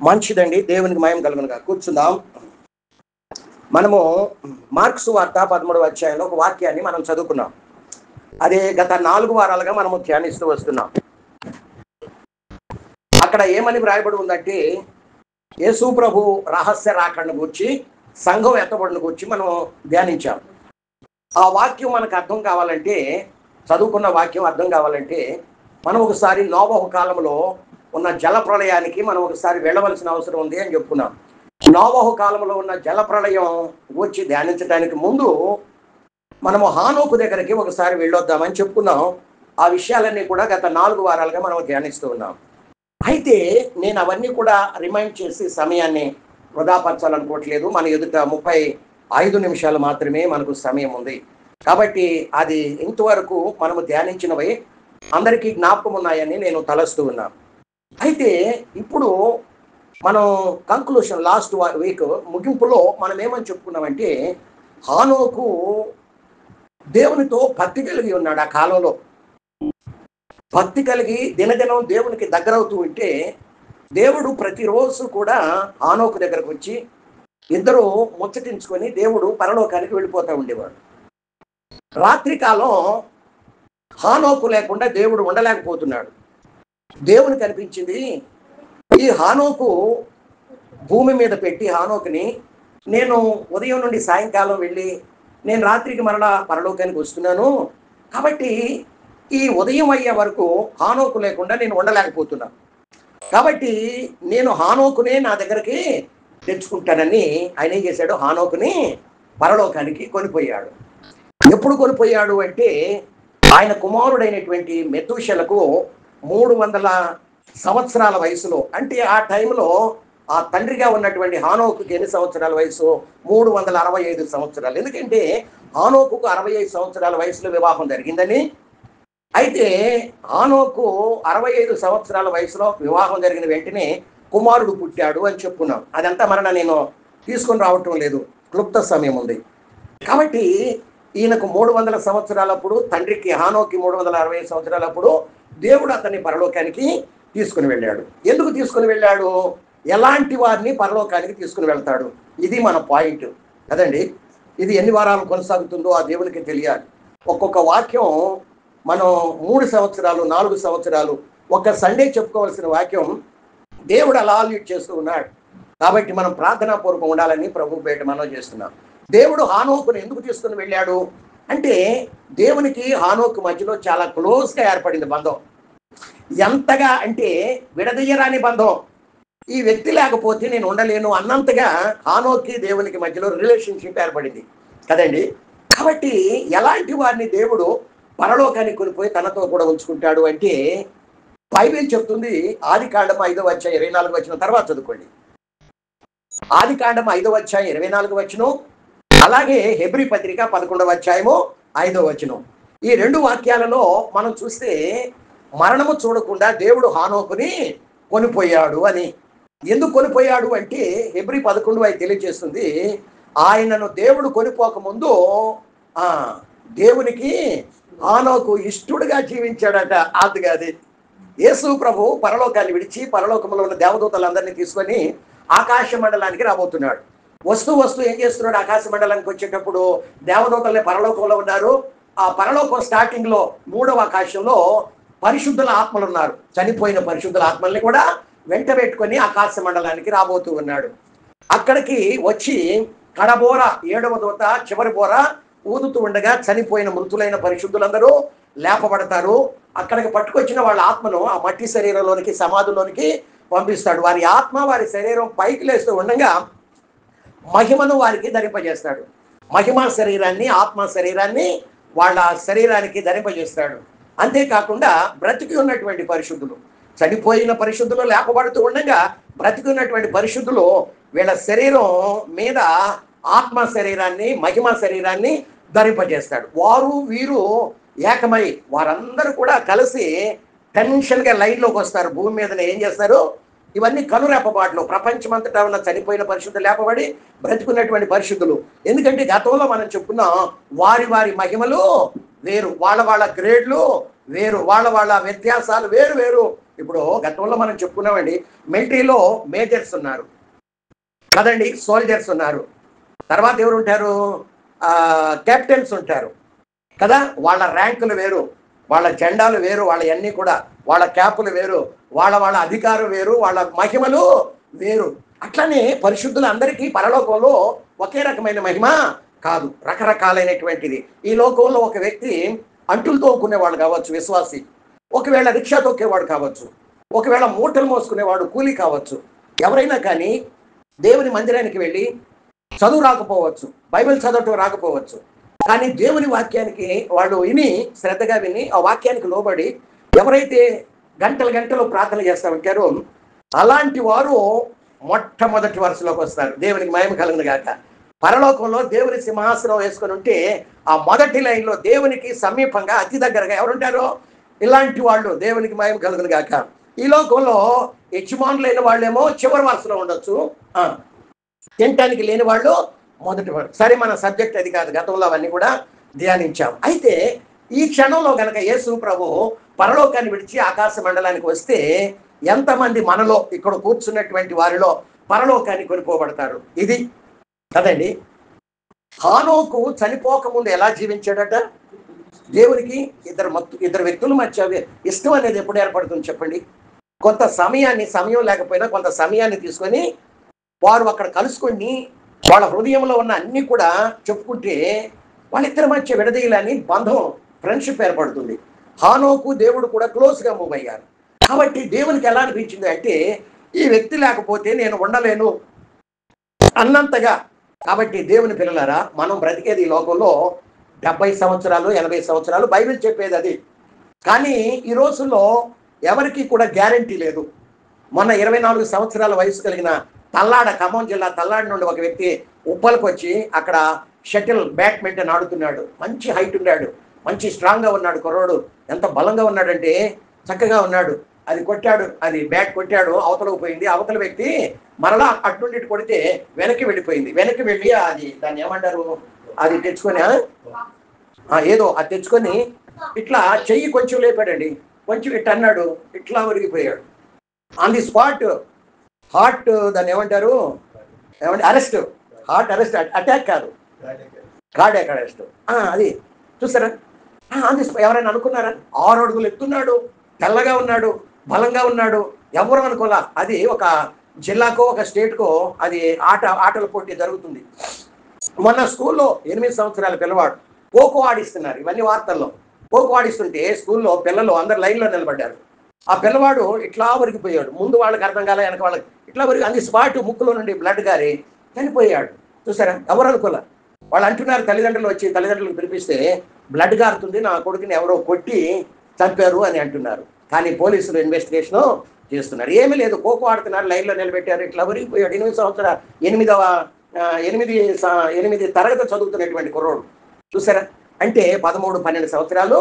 మంచిదండి. దేవునికి మహిమ కలుగునుగా. కూర్చుందాం. మనము మార్క్సు వార్త 13వ అధ్యాయంలో ఒక వాక్యాన్ని మనం చదువుకున్నాం. అదే గత 4 వారాలుగా మనము ధ్యానిస్తూ వస్తున్నాం. అక్కడ ఏమని వ్రాయబడి ఉందంటే, యేసు ప్రభు రహస్య రాకడను గూర్చి, సంఘం ఎత్తబడును గూర్చి మనం ధ్యానించాం. ఆ వాక్యం మనకు అర్థం కావాలంటే, చదువుకున్న వాక్యం అర్థం కావాలంటే, మనం ఒకసారి నోవహు కాలంలో ఉన్న జల ప్రళయానికి మనం ఒకసారి వెళ్ళవలసిన అవసరం ఉంది అని చెప్పుకున్నాం. నోవహు కాలంలో ఉన్న జల ప్రళయం గురించి ధ్యానించడానికి ముందు మనము హానోకు దగ్గరికి ఒకసారి వెళ్ళొద్దామని చెప్పుకున్నాం. ఆ విషయాలన్నీ కూడా గత 4 వారాలుగా మనం ధ్యానిస్తూ ఉన్నాం. అయితే నేను అవన్నీ కూడా రిమైండ్ చేసి సమయాన్ని వృధాపరచాలనుకోవట్లేదు. మన ఎదుట 35 నిమిషాలు మాత్రమే మనకు సమయం ఉంది. కాబట్టి అది ఇంతవరకు మనము ధ్యానించినవి అందరికీ జ్ఞాపకం ఉన్నాయని నేను తలస్తూ ఉన్నాను. అయితే ఇప్పుడు మనం కంక్లూషన్ లాస్ట్ వీక్ ముగింపులో మనం ఏమని చెప్పుకున్నామంటే, హానోకు దేవునితో భక్తి కలిగి ఉన్నాడు. ఆ కాలంలో భక్తి కలిగి దినదినం దేవునికి దగ్గరవుతూ ఉంటే, దేవుడు ప్రతిరోజు కూడా హానోకు దగ్గరకు వచ్చి ఇద్దరు ముచ్చటించుకొని దేవుడు పరలోకానికి వెళ్ళిపోతూ ఉండేవాడు. రాత్రి కాలం హానోకు లేకుండా దేవుడు ఉండలేకపోతున్నాడు. దేవునికి అనిపించింది, ఈ హానోకు భూమి మీద పెట్టి హానోకుని నేను ఉదయం నుండి సాయంకాలం వెళ్ళి నేను రాత్రికి మరలా పరలోకానికి వస్తున్నాను, కాబట్టి ఈ ఉదయం అయ్యే వరకు హానోకు లేకుండా నేను ఉండలేకపోతున్నాను, కాబట్టి నేను హానోకునే నా దగ్గరికి తెచ్చుకుంటానని ఆయన ఏం చేశాడు, హానోకుని పరలోకానికి కొనిపోయాడు. ఎప్పుడు కొనిపోయాడు అంటే, ఆయన కుమారుడైనటువంటి మెతూషలకు 300 సంవత్సరాల వయసులో, అంటే ఆ టైంలో ఆ తండ్రిగా ఉన్నటువంటి హానోకుకి ఎన్ని సంవత్సరాల వయసు? 365 సంవత్సరాలు. ఎందుకంటే హానోకుకు 65 సంవత్సరాల వయసులో వివాహం జరిగిందని. అయితే హానోకు 65 సంవత్సరాల వయసులో వివాహం జరిగిన వెంటనే కుమారుడు పుట్టాడు అని చెప్పుకున్నాం. అదంతా మరణ నేను తీసుకొని రావటం లేదు, క్లుప్త సమయం ఉంది. కాబట్టి ఈయనకు 300 సంవత్సరాలప్పుడు, తండ్రికి హానోకి 360 సంవత్సరాలప్పుడు దేవుడు అతన్ని పరలోకానికి తీసుకుని వెళ్ళాడు. ఎందుకు తీసుకుని వెళ్ళాడు? ఎలాంటి వారిని పరలోకానికి తీసుకుని వెళ్తాడు? ఇది మన పాయింట్ కదండి. ఇది ఎన్ని వారాలు కొనసాగుతుందో ఆ దేవునికి తెలియాలి. ఒక్కొక్క వాక్యం మనం 3 సంవత్సరాలు 4 సంవత్సరాలు ఒక్క సండే చెప్పుకోవాల్సిన వాక్యం దేవుడు అలా లీడ్ చేస్తూ ఉన్నాడు. కాబట్టి మనం ప్రార్థనాపూర్వకం ఉండాలని ప్రభు పేట మనం చేస్తున్నాం. దేవుడు హానోకును ఎందుకు తీసుకుని వెళ్ళాడు అంటే, దేవునికి హానోకు మధ్యలో చాలా క్లోజ్గా ఏర్పడింది బంధం. ఎంతగా అంటే విడదీయరాని బంధం. ఈ వ్యక్తి లేకపోతే నేను ఉండలేను అన్నంతగా హానోకి దేవునికి మధ్యలో రిలేషన్షిప్ ఏర్పడింది కదండి. కాబట్టి ఎలాంటి వారిని దేవుడు పరలోకానికి కొనిపోయి తనతో కూడా ఉంచుకుంటాడు అంటే, బైబిల్ చెప్తుంది. ఆదికాండం 5వ అధ్యాయం 24 వచనం తర్వాత చదువుకోండి. ఆదికాండం 5వ అధ్యాయం 24 వచనం, అలాగే హెబ్రీ పత్రిక 11వ అధ్యాయము 5వ వచనం. ఈ 2 వాక్యాలలో మనం చూస్తే మరణము చూడకుండా దేవుడు హానోకుని కొనిపోయాడు అని. ఎందుకు కొనిపోయాడు అంటే, హెబ్రీ 11 తెలియజేస్తుంది, ఆయనను దేవుడు కొనిపోక ముందు దేవునికి హానోకు ఇష్టడుగా జీవించాడట. అది యేసు ప్రభు పరలోకాన్ని విడిచి పరలోకంలో ఉన్న దేవదూతలందరినీ తీసుకొని ఆకాశ మండలానికి రాబోతున్నాడు. వస్తూ ఏం చేస్తున్నాడు? ఆకాశ మండలానికి వచ్చేటప్పుడు దేవదూతలే పరలోకంలో ఉన్నారు. ఆ పరలోకం స్టార్టింగ్ లో 3వ ఆకాశంలో పరిశుద్ధుల ఆత్మలు ఉన్నారు. చనిపోయిన పరిశుద్ధుల ఆత్మల్ని కూడా వెంట పెట్టుకొని ఆకాశ మండలానికి రాబోతూ ఉన్నాడు. అక్కడికి వచ్చి కడబోర 7వ దూత చివరి బోర ఊదుతూ ఉండగా చనిపోయిన మృతులైన పరిశుద్ధులందరూ లేపబడతారు. అక్కడికి పట్టుకొచ్చిన వాళ్ళ ఆత్మను ఆ మట్టి శరీరంలోనికి, సమాధిలోనికి పంపిస్తాడు. వారి ఆత్మ వారి శరీరం పైకి లేస్తూ ఉండగా మహిమను వారికి ధరింపజేస్తాడు. మహిమ శరీరాన్ని, ఆత్మ శరీరాన్ని వాళ్ళ శరీరానికి ధరింపజేస్తాడు. అంతేకాకుండా బ్రతికి ఉన్నటువంటి పరిశుద్ధులు, చనిపోయిన పరిశుద్ధులు లేపబడుతూ ఉండగా బ్రతికి ఉన్నటువంటి పరిశుద్ధులు వీళ్ళ శరీరం మీద ఆత్మ శరీరాన్ని, మహిమ శరీరాన్ని ధరింపజేస్తాడు. వారు వీరు ఏకమై వారందరూ కూడా కలిసి టెన్షన్గా లైన్లోకి వస్తారు. భూమి మీదనే ఏం చేస్తారు? ఇవన్నీ కనురెప్పబాట్లు. ప్రపంచమంతటా ఉన్న చనిపోయిన పరిశుద్ధులు లేపబడి బ్రతుకున్నటువంటి పరిశుద్ధులు. ఎందుకంటే గతంలో మనం చెప్పుకున్నాం, వారి వారి మహిమలు వేరు, వాళ్ళ గ్రేడ్లు వేరు, వాళ్ళ వ్యత్యాసాలు వేరు వేరు ఇప్పుడు గతంలో మనం చెప్పుకున్నామండి, మిలిటరీలో మేజర్స్ ఉన్నారు కదండి, సోల్జర్స్ ఉన్నారు, తర్వాత ఎవరు ఉంటారు, కెప్టెన్స్ ఉంటారు కదా. వాళ్ళ ర్యాంకులు వేరు, వాళ్ళ జెండాలు వేరు, వాళ్ళ అన్నీ కూడా, వాళ్ళ క్యాపులు వేరు, వాళ్ళ వాళ్ళ అధికారం వేరు, వాళ్ళ మహిమలు వేరు. అట్లనే పరిశుద్ధులందరికీ పరలోకంలో ఒకే రకమైన మహిమ కాదు, రకరకాలైనటువంటిది. ఈ లోకంలో ఒక వ్యక్తి అంటులు తోముకునేవాడు కావచ్చు, విశ్వాసి, ఒకవేళ రిక్షా తొక్కేవాడు కావచ్చు, ఒకవేళ మూటలు మోసుకునేవాడు కూలీ కావచ్చు. ఎవరైనా కానీ దేవుని మందిరానికి వెళ్ళి చదువు రాకపోవచ్చు, బైబిల్ చదవటం రాకపోవచ్చు, కానీ దేవుని వాక్యానికి వాళ్ళు విని, శ్రద్ధగా విని, ఆ వాక్యానికి లోబడి ఎవరైతే గంటలు గంటలు ప్రార్థన చేస్తూ ఉంటారో అలాంటి వారు మొట్టమొదటి వరుసలోకి వస్తారు. దేవునికి మహిమ కలుగును గాక. పరలోకంలో దేవుని సింహాసనం వేసుకొని ఉంటే ఆ మొదటి లైన్లో దేవునికి సమీపంగా అతి దగ్గరగా ఎవరుంటారో ఇలాంటి వాళ్ళు, దేవునికి మహిమ కలుగును గాక. ఈ లోకంలో యజమానులైన వాళ్ళేమో చివరి వరుసలో ఉండొచ్చు, తినటానికి లేని వాళ్ళు మొదటి వారు. సరే, మన సబ్జెక్ట్ అది కాదు, గతంలో అవన్నీ కూడా ధ్యానించాం. అయితే ఈ క్షణంలో గనక యేసు ప్రభు పరలోకాన్ని విడిచి ఆకాశ మండలానికి వస్తే ఎంతమంది మనలో ఇక్కడ కూర్చున్నటువంటి వారిలో పరలోకాన్ని కొనిపోబడతారు? ఇది కదండి. హానోకు చనిపోకముందు ఎలా జీవించాడట? దేవునికి ఇద్దరు వ్యక్తుల మధ్య ఇష్టం అనేది ఎప్పుడు ఏర్పడుతుంది చెప్పండి? కొంత సమయం లేకపోయినా కొంత సమయాన్ని తీసుకొని వారు అక్కడ కలుసుకొని వాళ్ళ హృదయంలో ఉన్న అన్ని కూడా చెప్పుకుంటే వాళ్ళిద్దరి మధ్య విడదీయాలని బంధం, ఫ్రెండ్షిప్ ఏర్పడుతుంది. హానోకు దేవుడు కూడా క్లోజ్గా మూవ్ అయ్యారు. కాబట్టి దేవునికి ఎలా అనిపించింది అంటే, ఈ వ్యక్తి లేకపోతే నేను ఉండలేను అన్నంతగా. కాబట్టి దేవుని పిల్లలారా, మనం బ్రతికేది ఈ లోకంలో 70 సంవత్సరాలు 80 సంవత్సరాలు, బైబిల్ చెప్పేది అది. కానీ ఈ రోజుల్లో ఎవరికి కూడా గ్యారంటీ లేదు. మొన్న 24 సంవత్సరాల వయసు కలిగిన ఖమ్మం జిల్లా తల్లాడ నుండి ఒక వ్యక్తి ఉప్పలకు వచ్చి అక్కడ షటిల్ బ్యాడ్మింటన్ ఆడుతున్నాడు. మంచి హైట్ ఉన్నాడు, మంచి స్ట్రాంగ్గా ఉన్నాడు కుర్రోడు. ఎంత బలంగా ఉన్నాడంటే చక్కగా ఉన్నాడు. అది కొట్టాడు, అది బ్యాట్ కొట్టాడు, అవతలకు పోయింది. అవతల వ్యక్తి మరలా అటుండి కొడితే వెనక్కి వెళ్ళిపోయింది. వెనక్కి వెళ్ళి అది దాన్ని ఏమంటారు, అది తెచ్చుకొని ఏదో అది తెచ్చుకొని ఇట్లా చెయ్యి కొంచెం లేపాడండి, కొంచెం ఇట్లా అన్నాడు, ఇట్లా ఒరిగిపోయాడు. ఆన్ ది స్పాట్ హార్ట్, దాన్ని ఏమంటారు, అరెస్ట్, హార్ట్ అరెస్ట్, అటాక్ కాదు, కార్డియాక్ అరెస్ట్. అది చూసారా? On the spot. ఎవరైనా అనుకున్నారా? 6 అడుగులు ఎత్తున్నాడు, తెల్లగా ఉన్నాడు, బలంగా ఉన్నాడు, ఎవరు అనుకోలా. అది ఒక జిల్లాకో ఒక స్టేట్కో అది ఆటల పోటీ జరుగుతుంది. మొన్న స్కూల్లో 8 సంవత్సరాల పిల్లవాడు ఖోఖో ఆడిస్తున్నారు, ఇవన్నీ వార్తల్లో. ఖోఖో ఆడిస్తుంటే స్కూల్లో పిల్లలు అందరు లైన్లో నిలబడ్డారు. ఆ పిల్లవాడు ఇట్లా ఒరిగిపోయాడు. ముందు వాళ్ళకి అర్థం కాలే, వెనక వాళ్ళకి ఇట్లా ఒరిగి అంది స్పాట్ ముక్కులో నుండి బ్లడ్ గారి చనిపోయాడు. చూసారా? ఎవరు అనుకోలే. వాళ్ళు అంటున్నారు, తల్లిదండ్రులు వచ్చి తల్లిదండ్రులకు పిలిపిస్తే బ్లడ్ గారుతుంది, నా కొడుకుని ఎవరో కొట్టి చంపారు అని అంటున్నారు. కానీ పోలీసులు ఇన్వెస్టిగేషన్ చేస్తున్నారు. ఏమీ లేదు, ఖోఖో ఆడుతున్నారు, లైన్లో నిలబెట్టారు, ఇట్లా ఒరిగిపోయాడు. 8 సంవత్సరాలు 8 తరగతి చదువుతున్నటువంటి కుర్రోడు. చూసారా? అంటే 13-12 సంవత్సరాలు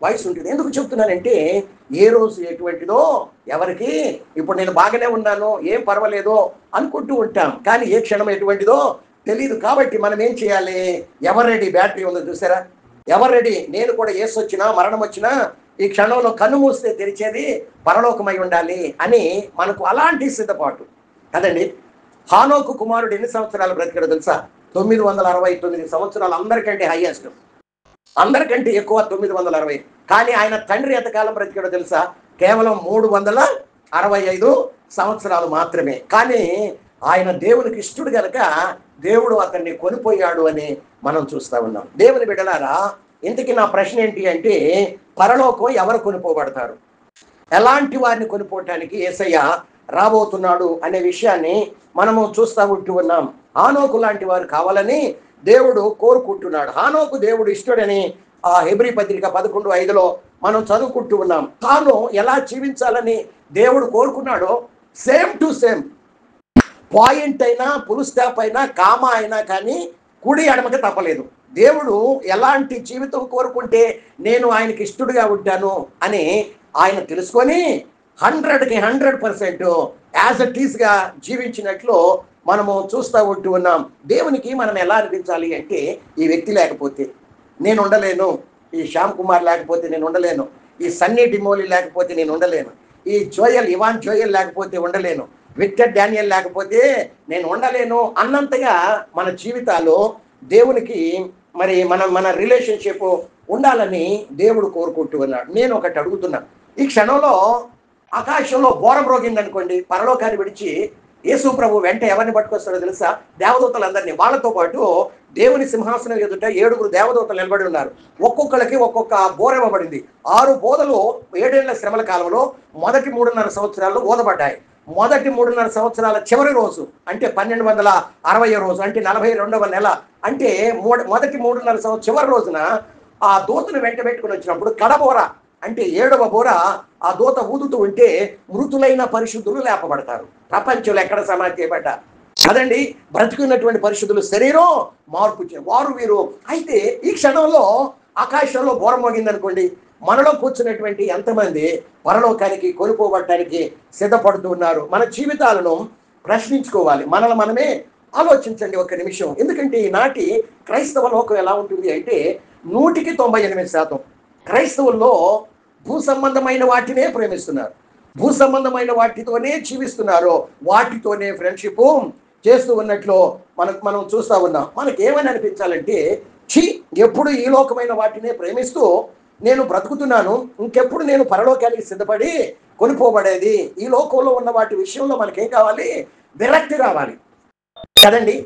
వయసు ఉంటుంది. ఎందుకు చెప్తున్నానంటే, ఏ రోజు ఎటువంటిదో ఎవరికి, ఇప్పుడు నేను బాగానే ఉన్నాను, ఏం పర్వాలేదో అనుకుంటూ ఉంటాం, కానీ ఏ క్షణం ఎటువంటిదో తెలియదు. కాబట్టి మనం ఏం చేయాలి? ఎవరు రెడీ? బ్యాటరీ ఉందో చూసారా? ఎవరు రెడీ? నేను కూడా ఏసు వచ్చినా మరణం వచ్చినా ఈ క్షణంలో కన్ను మూస్తే తెరిచేది పరలోకమై ఉండాలి అని మనకు అలాంటి సిద్ధపాటు కదండి. హానోకు కుమారుడు ఎన్ని సంవత్సరాలు బ్రతికాడో తెలుసా? 969 సంవత్సరాలు. అందరికంటే హైయెస్ట్, అందరికంటే ఎక్కువ 960. కానీ ఆయన తండ్రి ఎంతకాలం బ్రతికాడో తెలుసా? కేవలం 365 సంవత్సరాలు మాత్రమే. కానీ ఆయన దేవునికి ఇష్టడు గనక దేవుడు అతన్ని కొనిపోయాడు అని మనం చూస్తా ఉన్నాం. దేవుని బిడ్డలారా, ఇంతకీ నా ప్రశ్న ఏంటి అంటే, పరలోకం ఎవరు కొనిపోబడతారు? ఎలాంటి వారిని కొనిపోవటానికి యేసయ్య రాబోతున్నాడు అనే విషయాన్ని మనము చూస్తూ ఉంటూ ఉన్నాం. హానోకు లాంటి వారు కావాలని దేవుడు కోరుకుంటున్నాడు. హానోకు దేవుడు ఇష్టడని ఆ హెబ్రీ పత్రిక 11:5 మనం చదువుకుంటూ ఉన్నాం. తాను ఎలా జీవించాలని దేవుడు కోరుకున్నాడో సేమ్ టు సేమ్, పాయింట్ అయినా ఫుల్ స్టాప్ అయినా కామా అయినా కానీ కుడి ఎడమకి తప్పలేదు. దేవుడు ఎలాంటి జీవితం కోరుకుంటే నేను ఆయనకి ఇష్టడుగా ఉంటాను అని ఆయన తెలుసుకొని 100కి 100% యాజ్ ఇట్ ఈస్గా జీవించినట్లు మనము చూస్తూ ఉంటూ ఉన్నాం. దేవునికి మనం ఎలా అనిపించాలి అంటే, ఈ వ్యక్తి లేకపోతే నేను ఉండలేను, ఈ శ్యామ్ కుమార్ లేకపోతే నేను ఉండలేను, ఈ సన్నీ డిమోలి లేకపోతే నేను ఉండలేను, ఈ ఇవాన్ జోయల్ లేకపోతే ఉండలేను, విక్టర్ డానియల్ లేకపోతే నేను ఉండలేను అన్నంతగా మన జీవితాలు దేవునికి మరి మన రిలేషన్షిప్ ఉండాలని దేవుడు కోరుకుంటూ ఉన్నాడు. నేను ఒకటి అడుగుతున్నా, ఈ క్షణంలో ఆకాశంలో బోరం రోగింది అనుకోండి, పరలోకాన్ని విడిచి యేసు ప్రభు వెంట ఎవరిని పట్టుకొస్తాడో తెలుసా? దేవదూతలందరినీ. వాళ్ళతో పాటు దేవుని సింహాసనం ఎదుట 7 దేవదూతలు నిలబడి ఉన్నారు. ఒక్కొక్కరికి ఒక్కొక్క బోర ఇవ్వబడింది. 6 బోధలు 7 ఏళ్ల శ్రమల కాలంలో మొదటి 3.5 సంవత్సరాల్లో ఊదబడ్డాయి. మొదటి 3.5 సంవత్సరాల చివరి రోజు అంటే 1260 రోజు అంటే 42వ నెల అంటే మొదటి 3.5 సంవత్సరం చివరి రోజున ఆ దూతను వెంట పెట్టుకుని వచ్చినప్పుడు కడబోర అంటే 7వ బోర ఆ దూత ఊదుతూ ఉంటే మృతులైన పరిశుద్ధులు లేపబడతారు. ప్రపంచంలో ఎక్కడ సమాధి చేయబడ్డ కదండి, బ్రతుకున్నటువంటి పరిశుద్ధులు శరీరం మార్పు వారు వీరు. అయితే ఈ క్షణంలో ఆకాశంలో బోర మోగిందనుకోండి, మనలో కూర్చున్నటువంటి ఎంతమంది పరలోకానికి కొనుక్కోబడటానికి సిద్ధపడుతూ ఉన్నారు? మన జీవితాలను ప్రశ్నించుకోవాలి, మనల్ని మనమే ఆలోచించండి ఒక నిమిషం. ఎందుకంటే ఈనాటి క్రైస్తవ లోకం ఎలా ఉంటుంది అంటే 100% క్రైస్తవుల్లో భూ సంబంధమైన వాటినే ప్రేమిస్తున్నారు, భూ సంబంధమైన వాటితోనే జీవిస్తున్నారు, వాటితోనే ఫ్రెండ్షిప్ చేస్తూ ఉన్నట్లు మనం చూస్తూ ఉన్నాం. మనకి ఏమని అనిపించాలంటే, ఎప్పుడు ఈ లోకమైన వాటినే ప్రేమిస్తూ నేను బ్రతుకుతున్నాను, ఇంకెప్పుడు నేను పరలోకానికి సిద్ధపడి కొనిపోబడేది? ఈ లోకంలో ఉన్న వాటి విషయంలో మనకేం కావాలి? విరక్తి రావాలి కదండి.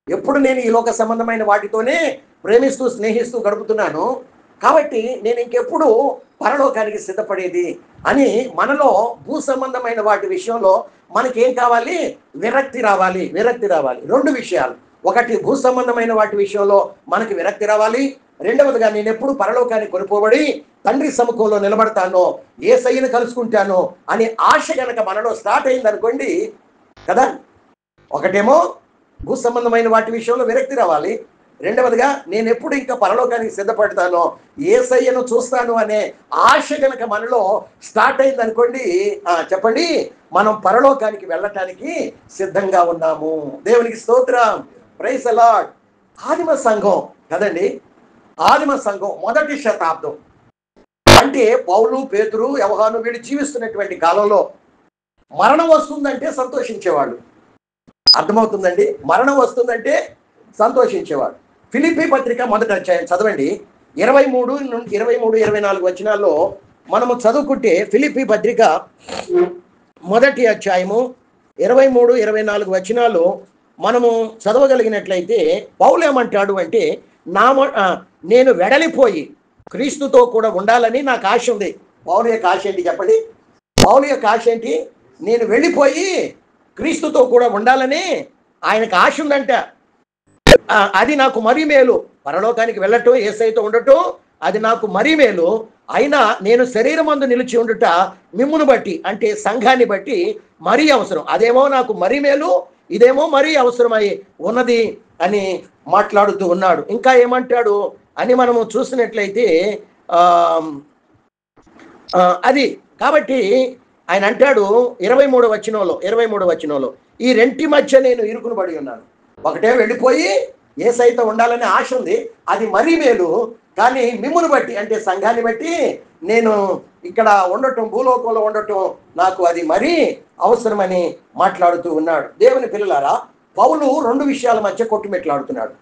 ఎప్పుడు నేను ఈ లోక సంబంధమైన వాటితోనే ప్రేమిస్తూ స్నేహిస్తూ గడుపుతున్నాను, కాబట్టి నేను ఇంకెప్పుడు పరలోకానికి సిద్ధపడేది అని మనలో భూ సంబంధమైన వాటి విషయంలో మనకేం కావాలి? విరక్తి రావాలి. 2 విషయాలు. ఒకటి, భూ సంబంధమైన వాటి విషయంలో మనకి విరక్తి రావాలి. రెండవదిగా, నేను ఎప్పుడు పరలోకానికి కొనిపోబడి తండ్రి సముఖంలో నిలబడతానో, యేసయ్యను కలుసుకుంటానో అనే ఆశ కనుక మనలో స్టార్ట్ అయింది అనుకోండి కదా. ఒకటేమో భూ సంబంధమైన వాటి విషయంలో విరక్తి రావాలి. రెండవదిగా, నేను ఎప్పుడు ఇంకా పరలోకానికి సిద్ధపడతానో, యేసయ్యను చూస్తాను అనే ఆశ కనుక మనలో స్టార్ట్ అయింది అనుకోండి, చెప్పండి, మనం పరలోకానికి వెళ్ళటానికి సిద్ధంగా ఉన్నాము. దేవునికి స్తోత్రం, ప్రైజ్ ది లార్డ్. ఆదిమ సంఘం కదండి, ఆదిమ సంఘం మొదటి శతాబ్దం అంటే పౌలు, పేతురు, యోహాను వీళ్ళు జీవిస్తున్నటువంటి కాలంలో మరణం వస్తుందంటే సంతోషించేవాళ్ళు. అర్థమవుతుందండి? మరణం వస్తుందంటే సంతోషించేవాడు. ఫిలిప్పీ పత్రిక మొదటి అధ్యాయం చదవండి, 23-24 వచనాల్లో మనము చదువుకుంటే, ఫిలిప్పీ పత్రిక మొదటి అధ్యాయము 23-24 వచనాలు మనము చదవగలిగినట్లయితే పౌలు ఏమంటాడు అంటే, నేను వెడలిపోయి క్రీస్తుతో కూడా ఉండాలని నాకు ఆశ ఉంది. పౌలు యొక్క ఆశ ఏంటి చెప్పండి? పౌలు యొక్క ఆశ ఏంటి? నేను వెళ్ళిపోయి క్రీస్తుతో కూడా ఉండాలని ఆయనకు ఆశ ఉందంట. అది నాకు మరీ మేలు. పరలోకానికి వెళ్ళటం, యేసయ్యతో ఉండటం అది నాకు మరీ మేలు. అయినా నేను శరీరమందు నిలిచి ఉండుట మిమ్మును బట్టి అంటే సంఘాన్ని బట్టి మరీ అవసరం. అదేమో నాకు మరీ మేలు, ఇదేమో మరీ అవసరమై ఉన్నది అని మాట్లాడుతూ ఉన్నాడు. ఇంకా ఏమంటాడు అని మనము చూసినట్లయితే అది కాబట్టి ఆయన అంటాడు 23వ వచనంలో, ఈ రెంటి మధ్య నేను ఇరుకును పడి ఉన్నాను. ఒకటే వెళ్ళిపోయి యేసయ్యతో ఉండాలనే ఆశ ఉంది, అది మరీ మేలు. కానీ మిమ్మును బట్టి అంటే సంఘాన్ని బట్టి నేను ఇక్కడ ఉండటం, భూలోకంలో ఉండటం నాకు అది మరీ అవసరమని మాట్లాడుతూ ఉన్నాడు. దేవుని పిల్లలారా, పౌలు 2 విషయాల మధ్య కొట్టుమెట్లాడుతున్నాడు.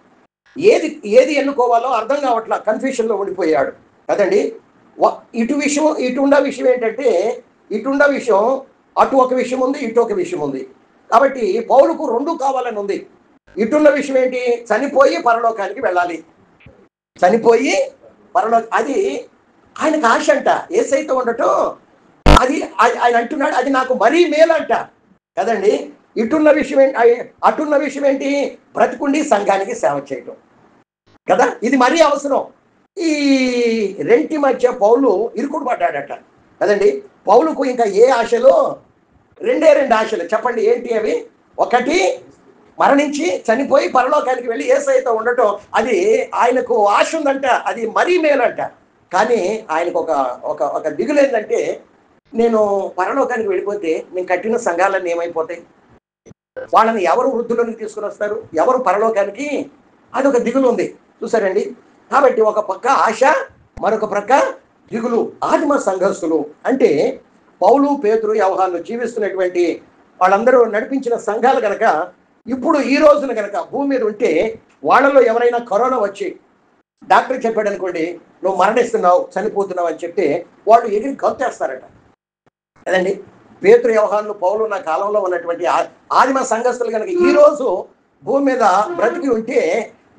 ఏది ఎన్నుకోవాలో అర్థం కావట్లా, కన్ఫ్యూషన్లో ఉండిపోయాడు కదండి. ఇటుండ విషయం ఏంటంటే, ఇటుండ విషయం అటు ఒక విషయం ఉంది, ఇటు ఒక విషయం ఉంది. కాబట్టి పౌలుకు 2 కావాలని ఉంది. ఇటున్న విషయం ఏంటి? చనిపోయి పరలోకానికి వెళ్ళాలి, చనిపోయి అది ఆయనకు ఆశ అంట, యేసయ్యతో ఉండటం. అది ఆయన అంటున్నాడు, అది నాకు మరీ మేలంట కదండి. అటున్న విషయం ఏంటి? బ్రతికుండి సంఘానికి సేవ చేయటం కదా, ఇది మరీ అవసరం. ఈ రెంటి మధ్య పౌలు ఇరుకుడు పడ్డాడట కదండి. పౌలుకు ఇంకా ఏ ఆశలో? 2 ఆశలు. చెప్పండి ఏంటి అవి? ఒకటి, మరణించి చనిపోయి పరలోకానికి వెళ్ళి యేసయ్యతో ఉండటం, అది ఆయనకు ఆశ ఉందంట, అది మరీ మేలంట. కానీ ఆయనకు ఒక దిగులు ఏంటంటే, నేను పరలోకానికి వెళ్ళిపోతే నేను కట్టిన సంఘాలన్నీ ఏమైపోతాయి, వాళ్ళని ఎవరు వృద్ధులోనికి తీసుకుని వస్తారు, ఎవరు పరలోకానికి? అది ఒక దిగులు ఉంది చూసారండి. కాబట్టి ఒక పక్క ఆశ, మరొక ప్రక్క దిగులు. ఆదిమ సంఘస్థులు అంటే పౌలు, పేతురు, యోహాను జీవిస్తున్నటువంటి వాళ్ళందరూ నడిపించిన సంఘాలు కనుక ఇప్పుడు ఈ రోజున కనుక భూమి మీద ఉంటే వాళ్ళలో ఎవరైనా కరోనా వచ్చి డాక్టర్ చెప్పాడు అనుకోండి, నువ్వు మరణిస్తున్నావు, చనిపోతున్నావు అని చెప్తే వాళ్ళు ఎగిరి గంతేస్తారట కదండి. పేతురు, యోహాను, పౌలు నా కాలంలో ఉన్నటువంటి ఆదిమ సంఘస్థులు కనుక ఈ రోజు భూమి మీద బ్రతికి ఉంటే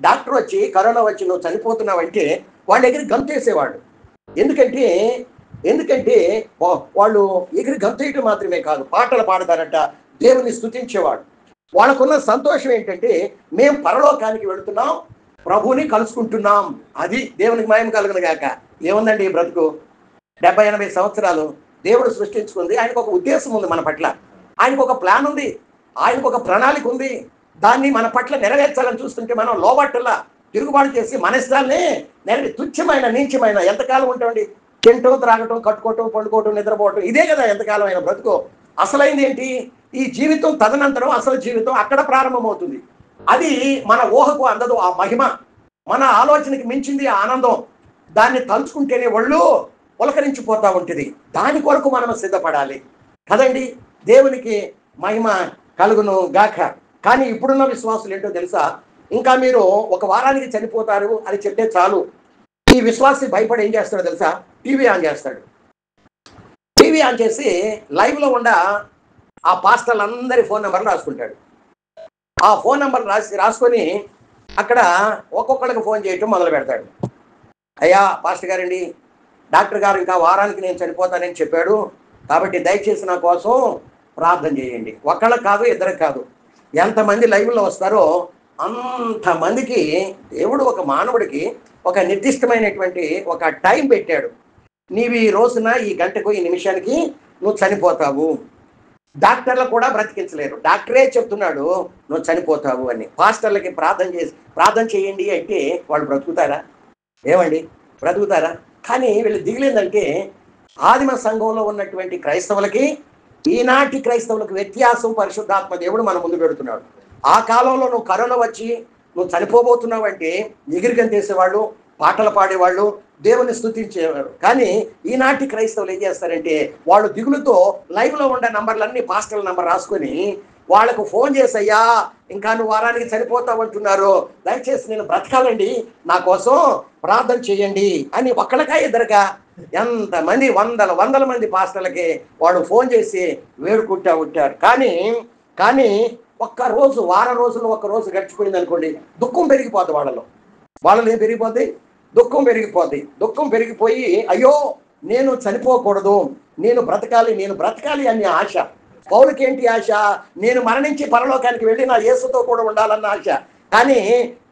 డాక్టర్ వచ్చి కరోనా వచ్చి నువ్వు చనిపోతున్నావంటే వాళ్ళు ఎగిరి గంతేసేవాడు. ఎందుకంటే వాళ్ళు ఎగిరి గంతేయటం మాత్రమే కాదు, పాటలు పాడతారట, దేవుని స్తుతించేవాడు. వాళ్ళకున్న సంతోషం ఏంటంటే మేము పరలోకానికి వెళుతున్నాం, ప్రభువుని కలుసుకుంటున్నాం. అది దేవునికి మహిమ కలుగును గాక. ఏముందండి ఈ బ్రతుకు? 70-80 సంవత్సరాలు దేవుడు సృష్టించుకుంది. ఆయనకు ఒక ఉద్దేశం ఉంది మన పట్ల, ఆయనకు ఒక ప్లాన్ ఉంది, ఆయనకు ఒక ప్రణాళిక ఉంది. దాన్ని మన పట్ల నెరవేర్చాలని చూస్తుంటే మనం లోబట్టలా తిరుగుబాటు చేసి మన ఇష్టాలనే తుచ్చమైన నీచమైన ఎంతకాలం ఉంటామండి? తింటం, త్రాగటం, కట్టుకోవటం, పండుకోవటం, నిద్రపోవటం, ఇదే కదా ఎంతకాలం అయిన బ్రతుకు. అసలైంది ఏంటి? ఈ జీవితం తదనంతరం అసలు జీవితం అక్కడ ప్రారంభమవుతుంది. అది మన ఊహకు అందదు ఆ మహిమ, మన ఆలోచనకి మించింది ఆ ఆనందం. దాన్ని తలుచుకుంటేనే ఒళ్ళు పులకరించిపోతూ ఉంటుంది. దాని కొరకు మనం సిద్ధపడాలి కదండి. దేవునికి మహిమ కలుగును గాక. కానీ ఇప్పుడున్న విశ్వాసులు ఏంటో తెలుసా? ఇంకా మీరు ఒక వారానికి చనిపోతారు అని చెప్తే చాలు, ఈ విశ్వాసి భయపడి ఏం చేస్తాడో తెలుసా? టీవీ ఆన్ చేస్తాడు. టీవీ ఆన్ చేసి లైవ్లో ఉన్న ఆ పాస్టర్లందరి ఫోన్ నెంబర్లు రాసుకుంటాడు. ఆ ఫోన్ నెంబర్ రాసుకొని అక్కడ ఒక్కొక్కడికి ఫోన్ చేయటం మొదలు పెడతాడు. అయ్యా పాస్టర్ గారండి, డాక్టర్ గారు ఇంకా వారానికి నేను చనిపోతానని చెప్పాడు, కాబట్టి దయచేసి నా కోసం ప్రార్థన చేయండి. ఒక్కళ్ళకి కాదు, ఇద్దరికి కాదు, ఎంతమంది లైవ్లో వస్తారో అంతమందికి దేవుడు ఒక మానవుడికి ఒక నిర్దిష్టమైనటువంటి ఒక టైం పెట్టాడు. నీవు ఈ రోజున ఈ గంటకు ఈ నిమిషానికి నువ్వు చనిపోతావు. డాక్టర్లు కూడా బ్రతికించలేరు, డాక్టరే చెప్తున్నాడు నువ్వు చనిపోతావు అని. పాస్టర్లకి ప్రార్థన చేయండి అంటే వాళ్ళు బ్రతుకుతారా? ఏమండి, బ్రతుకుతారా? కానీ వీళ్ళు దిగులేదంటే ఆదిమ సంఘంలో ఉన్నటువంటి క్రైస్తవులకి ఈనాటి క్రైస్తవులకు వ్యత్యాసం పరిశుద్ధాత్మ దేవుడు మన ముందు పెడుతున్నాడు. ఆ కాలంలో నువ్వు కరోనా వచ్చి నువ్వు చనిపోబోతున్నావు అంటే ఎగిరిగంతేసేవాళ్ళు, పాటలు పాడేవాళ్ళు, దేవుని స్తుతించేవారు. కానీ ఈనాటి క్రైస్తవులు ఏం చేస్తారంటే వాళ్ళు దిగులుతో లైవ్లో ఉండే నంబర్లన్నీ పాస్టర్ల నంబర్ రాసుకొని వాళ్ళకు ఫోన్ చేసి, అయ్యా ఇంకా నువ్వు వారానికి చనిపోతావు అంటున్నారు, దయచేసి నేను బ్రతకాలండి, నా కోసం ప్రార్థన చేయండి అని ఒక్కడికా ఇద్దరుగా ఎంతమంది వందల మంది పాస్టర్లకి వాడు ఫోన్ చేసి వేడుకుంటా ఉంటారు. కానీ ఒక్కరోజు, వారం రోజులు ఒక్క రోజు గడిచిపోయింది అనుకోండి, దుఃఖం పెరిగిపోద్ది వాళ్ళలో ఏం పెరిగిపోద్ది? దుఃఖం పెరిగిపోద్ది. దుఃఖం పెరిగిపోయి అయ్యో నేను చనిపోకూడదు, నేను బ్రతకాలి అనే ఆశ. పౌలుకి ఏంటి ఆశ? నేను మరణించి పరలోకానికి వెళ్ళి నా యేసుతో కూడా ఉండాలన్న ఆశ. కానీ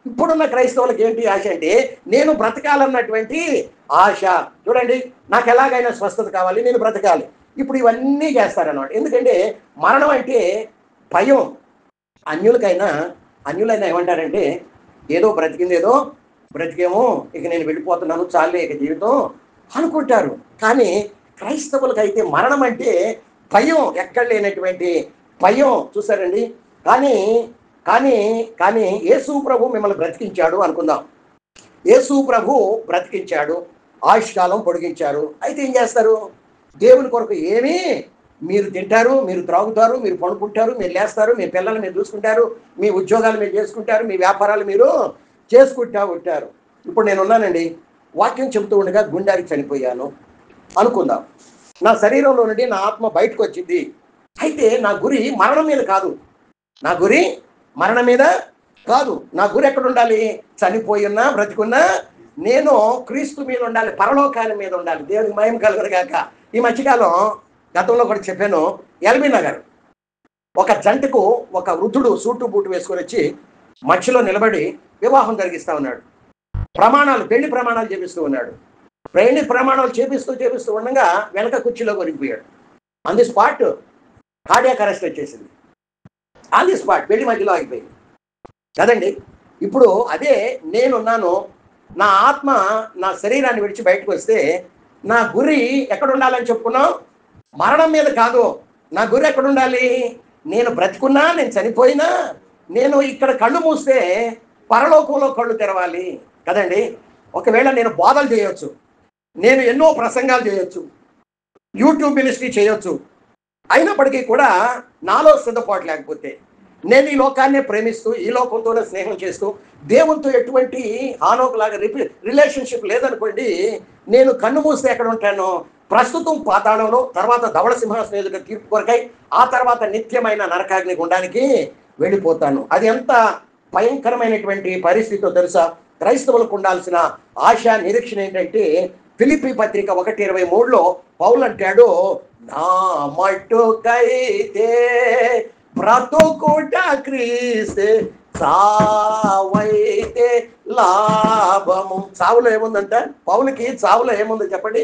ఇప్పుడున్న క్రైస్తవులకు ఏంటి ఆశ అంటే నేను బ్రతకాలన్నటువంటి ఆశ. చూడండి, నాకు ఎలాగైనా స్వస్థత కావాలి, నేను బ్రతకాలి. ఇప్పుడు ఇవన్నీ చేస్తారన్నమాట. ఎందుకంటే మరణం అంటే భయం. అన్యులైనా ఏమంటారంటే ఏదో బ్రతికేమో, ఇక నేను వెళ్ళిపోతున్నాను, చాలే ఇక జీవితం అనుకుంటారు. కానీ క్రైస్తవులకైతే మరణం అంటే భయం, ఎక్కడ లేనటువంటి భయం. చూసారండి. కానీ యేసు ప్రభు మిమ్మల్ని బ్రతికించాడు అనుకుందాం. యేసు ప్రభు బ్రతికించాడు, ఆయుష్కాలం పొడిగించారు. అయితే ఏం చేస్తారు? దేవుని కొరకు ఏమీ మీరు తింటారు, మీరు త్రాగుతారు, మీరు పడుకుంటారు, మీరు లేస్తారు, మీ పిల్లలు మీరు చూసుకుంటారు, మీ ఉద్యోగాలు మీరు చేసుకుంటారు, మీ వ్యాపారాలు మీరు చేసుకుంటా ఉంటారు. ఇప్పుడు నేను ఉన్నానండి, వాక్యం చెబుతూ ఉండగా గుండెకి చనిపోయాను అనుకుందాం. నా శరీరంలో నుండి నా ఆత్మ బయటకు వచ్చింది. అయితే నా గురి మరణం మీద కాదు, నా గురి ఎక్కడ ఉండాలి? చనిపోయినా బ్రతికున్నా నేను క్రీస్తు మీద ఉండాలి, పరలోకాల మీద ఉండాలి. దేవునికి మహిమ కలుగును గాక. ఈ మధ్యకాలం గతంలో కూడా చెప్పాను, ఎల్బీ నగర్ ఒక జంటకు ఒక వృద్ధుడు సూటు బూటు వేసుకొని వచ్చి మధ్యలో నిలబడి వివాహం జరిగిస్తా ఉన్నాడు. పెళ్లి ప్రమాణాలు చేపిస్తూ ఉన్నాడు. పెళ్లి ప్రమాణాలు చేపిస్తూ ఉండగా వెనక కుర్చీలో కొరిగిపోయాడు. On the spot cardiac arrest వచ్చేసింది. ఆన్ ది స్పాట్ పెళ్లి మధ్యలో ఆగిపోయింది కదండి. ఇప్పుడు అదే నేనున్నాను, నా ఆత్మ నా శరీరాన్ని విడిచి బయటకు వస్తే నా గురి ఎక్కడ ఉండాలని చెప్పుకున్నాం? మరణం మీద కాదు. నా గురి ఎక్కడ ఉండాలి? నేను బ్రతికున్నా, నేను చనిపోయినా, నేను ఇక్కడ కళ్ళు మూస్తే పరలోకంలో కళ్ళు తెరవాలి కదండి. ఒకవేళ నేను బోధలు చేయొచ్చు, నేను ఎన్నో ప్రసంగాలు చేయొచ్చు, యూట్యూబ్ మినిస్ట్రీ చేయొచ్చు. అయినప్పటికీ కూడా నాలో సిద్ధపాటు లేకపోతే, నేను ఈ లోకాన్నే ప్రేమిస్తూ ఈ లోకంతోనే స్నేహం చేస్తూ దేవునితో ఎటువంటి హానోకులాగా రిలేషన్షిప్ లేదనుకోండి, నేను కన్ను మూస్తే ఎక్కడ ఉంటాను? ప్రస్తుతం పాతాళంలో, తర్వాత ధవళ సింహాసనం ఎదుట తీర్పు కొరకై, ఆ తర్వాత నిత్యమైన నరకాగ్ని గుండానికి వెళ్ళిపోతాను. అది ఎంత భయంకరమైనటువంటి పరిస్థితితో తెలుసా? క్రైస్తవులకు ఉండాల్సిన ఆశ నిరీక్షణ ఏంటంటే, ఫిలిప్పీ పత్రిక 1:23లో పౌలు అంటాడు, నా మట్టుకైతే బ్రతుకుట క్రీస్తే, చావైతే లాభము. చావులో ఏముందంట? పౌలుకి చావులో ఏముంది చెప్పండి?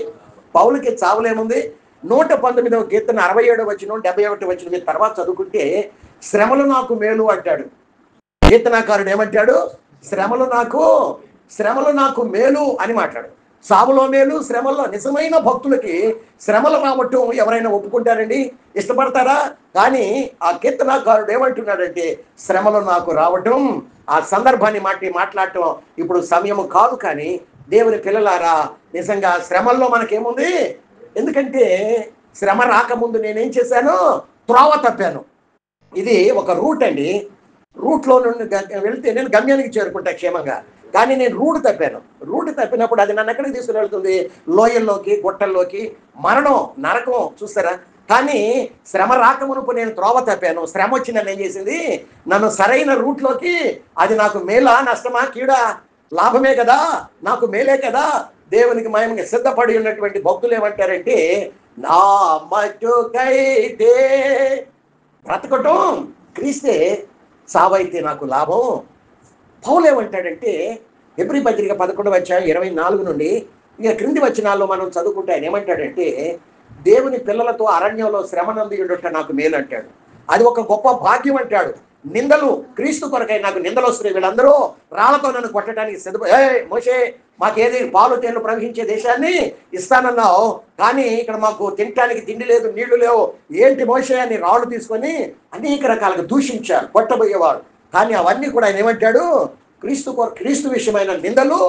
పౌలుకి చావులో ఏముంది? 119వ కీర్తన 67వ వచనం 71వ వచనం మీరు తర్వాత చదువుకుంటే, శ్రమలు నాకు మేలు అంటాడు. కీర్తనాకారుడు ఏమంటాడు? శ్రమలు నాకు మేలు అని మాట్లాడు. సావులో మేలు, శ్రమల్లో. నిజమైన భక్తులకి శ్రమలు రావటం ఎవరైనా ఒప్పుకుంటారండి? ఇష్టపడతారా? కానీ ఆ కీర్తనాకారుడు ఏమంటున్నాడంటే, శ్రమలు నాకు రావటం, ఆ సందర్భాన్ని మాట్లాడటం ఇప్పుడు సమయం కాదు. కానీ దేవుని పిల్లలారా, నిజంగా శ్రమల్లో మనకేముంది? ఎందుకంటే శ్రమ రాకముందు నేనేం చేశాను? త్రోవ తప్పాను. ఇది ఒక రూట్ అండి. రూట్లో నుండి వెళ్తే నేను గమ్యానికి చేరుకుంటా క్షేమంగా. కానీ నేను రూట్ తప్పినప్పుడు అది నన్ను ఎక్కడికి తీసుకుని వెళ్తుంది? లోయల్లోకి, గుట్టల్లోకి, మరణం, నరకం. చూస్తారా? కానీ శ్రమ రాకమునుపు నేను త్రోవ తప్పాను. శ్రమ వచ్చి నన్ను ఏం చేసింది? నన్ను సరైన రూట్లోకి, అది నాకు మేలా, నష్టమా, కీడా? లాభమే కదా, నాకు మేలే కదా. దేవునికి మహిమగా సిద్ధపడి ఉన్నటువంటి భక్తులు ఏమంటారంటే, నా మట్టుకైతే బ్రతకటం క్రీస్తే, సావైతే నాకు లాభం. పౌలు ఏమంటాడంటే, హెబ్రీ పత్రిక 11:24 నుండి ఇక క్రింది వచనాల్లో మనం చదువుకుంటే ఆయన ఏమంటాడంటే, దేవుని పిల్లలతో అరణ్యంలో శ్రమనంది ఉండుట నాకు మేలు అంటాడు. అది ఒక గొప్ప భాగ్యం అంటాడు. నిందలు, క్రీస్తు కొరకై నాకు నిందలు వస్తున్నాయి, వీళ్ళందరూ రాళ్లతో నన్ను కొట్టడానికి మోషే, మాకేది పాలు తేళ్లు ప్రవహించే దేశాన్ని ఇస్తానన్నావు, కానీ ఇక్కడ మాకు తినటానికి తిండి లేదు, నీళ్లు లేవు, ఏంటి మోషే అని రాళ్ళు తీసుకొని అనేక రకాలుగా దూషించారు, కొట్టబోయేవాడు. కానీ అవన్నీ కూడా ఆయన ఏమంటాడు? క్రీస్తు విషయమైన నిందలు